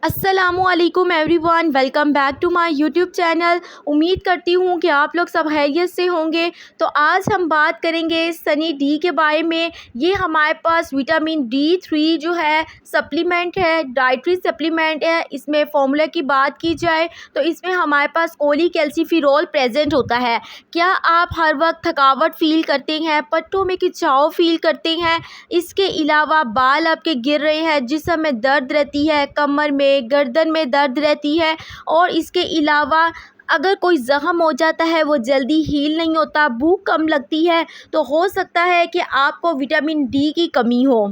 अस्सलामुअलैकुम everyone, welcome back to my YouTube channel. उम्मीद करती हूँ कि आप लोग सब खैरियत से होंगे। तो आज हम बात करेंगे सनी डी के बारे में। ये हमारे पास विटामिन D3 जो है सप्लीमेंट है, डाइटरी सप्लीमेंट है। इसमें फॉर्मूला की बात की जाए तो इसमें हमारे पास कोलीकैल्सिफेरॉल प्रेजेंट होता है। क्या आप हर वक्त थकावट फील करते हैं, पट्टों में खिंचाव फील करते हैं? इसके अलावा बाल आपके गिर रहे हैं, जिस्म में दर्द रहती है, कमर में, गर्दन में दर्द रहती है, और इसके अलावा अगर कोई ज़ख़म हो जाता है वो जल्दी हील नहीं होता, भूख कम लगती है, तो हो सकता है कि आपको विटामिन डी की कमी हो।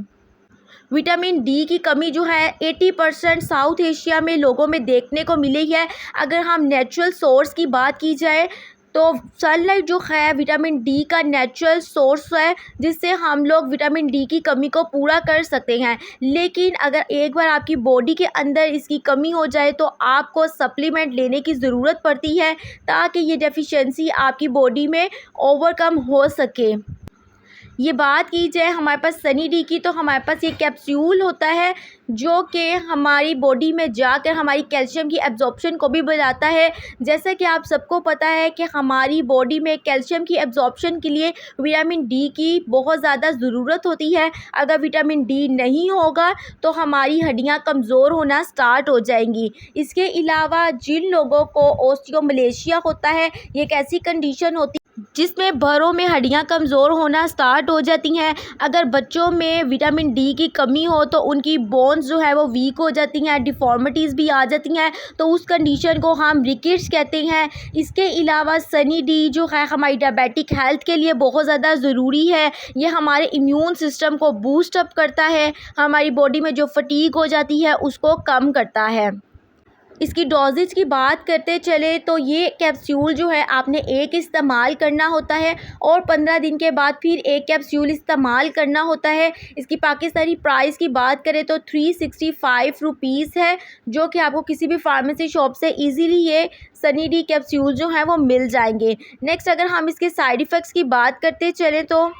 विटामिन डी की कमी जो है 80% साउथ एशिया में लोगों में देखने को मिली है। अगर हम नेचुरल सोर्स की बात की जाए तो सनलाइट जो है विटामिन डी का नेचुरल सोर्स है, जिससे हम लोग विटामिन डी की कमी को पूरा कर सकते हैं। लेकिन अगर एक बार आपकी बॉडी के अंदर इसकी कमी हो जाए तो आपको सप्लीमेंट लेने की ज़रूरत पड़ती है, ताकि ये डेफिशिएंसी आपकी बॉडी में ओवरकम हो सके। ये बात की जाए हमारे पास सनी डी की, तो हमारे पास ये कैप्सूल होता है जो कि हमारी बॉडी में जाकर हमारी कैल्शियम की एब्जॉर्प्शन को भी बढ़ाता है। जैसा कि आप सबको पता है कि हमारी बॉडी में कैल्शियम की एब्जॉर्प्शन के लिए विटामिन डी की बहुत ज़्यादा ज़रूरत होती है। अगर विटामिन डी नहीं होगा तो हमारी हड्डियाँ कमज़ोर होना स्टार्ट हो जाएंगी। इसके अलावा जिन लोगों को ऑस्टियोमलेशिया होता है, ये एक ऐसी कंडीशन होती जिसमें भरों में हड्डियां कमज़ोर होना स्टार्ट हो जाती हैं। अगर बच्चों में विटामिन डी की कमी हो तो उनकी बोन्स जो है वो वीक हो जाती हैं, डिफ़ॉर्मिटीज़ भी आ जाती हैं, तो उस कंडीशन को हम रिकेट्स कहते हैं। इसके अलावा सनी डी जो है हमारी डायबिटिक हेल्थ के लिए बहुत ज़्यादा ज़रूरी है। ये हमारे इम्यून सिस्टम को बूस्ट अप करता है, हमारी बॉडी में जो फटीग हो जाती है उसको कम करता है। इसकी डोजेज की बात करते चले तो ये कैप्सूल जो है आपने एक इस्तेमाल करना होता है और 15 दिन के बाद फिर एक कैप्सूल इस्तेमाल करना होता है। इसकी पाकिस्तानी प्राइस की बात करें तो 365 रुपीज़ है, जो कि आपको किसी भी फार्मेसी शॉप से इजीली ये सनी डी कैप्सूल जो है वो मिल जाएंगे। नेक्स्ट अगर हम इसके साइड इफ़ेक्ट्स की बात करते चलें तो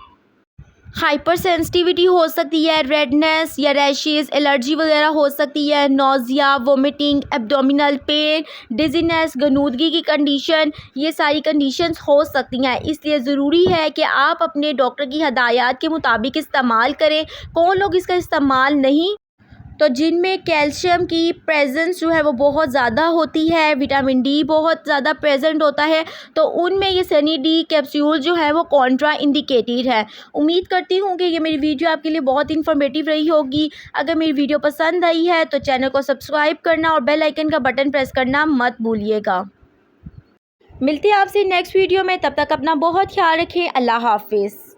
हाइपर सेंसिटिविटी हो सकती है, रेडनेस या रैशेस, एलर्जी वगैरह हो सकती है, nausea, vomiting, abdominal pain, dizziness, गनूदगी की कंडीशन, ये सारी कंडीशंस हो सकती हैं। इसलिए ज़रूरी है कि आप अपने डॉक्टर की हदायत के मुताबिक इस्तेमाल करें। कौन लोग इसका इस्तेमाल नहीं, तो जिनमें कैल्शियम की प्रेजेंस जो है वो बहुत ज़्यादा होती है, विटामिन डी बहुत ज़्यादा प्रेजेंट होता है, तो उनमें ये सनी डी कैप्सूल जो है वो कॉन्ट्रा इंडिकेटेड है। उम्मीद करती हूँ कि ये मेरी वीडियो आपके लिए बहुत इन्फॉर्मेटिव रही होगी। अगर मेरी वीडियो पसंद आई है तो चैनल को सब्सक्राइब करना और बेल आइकन का बटन प्रेस करना मत भूलिएगा। मिलते हैं आपसे नेक्स्ट वीडियो में, तब तक अपना बहुत ख्याल रखें। अल्लाह हाफिज़।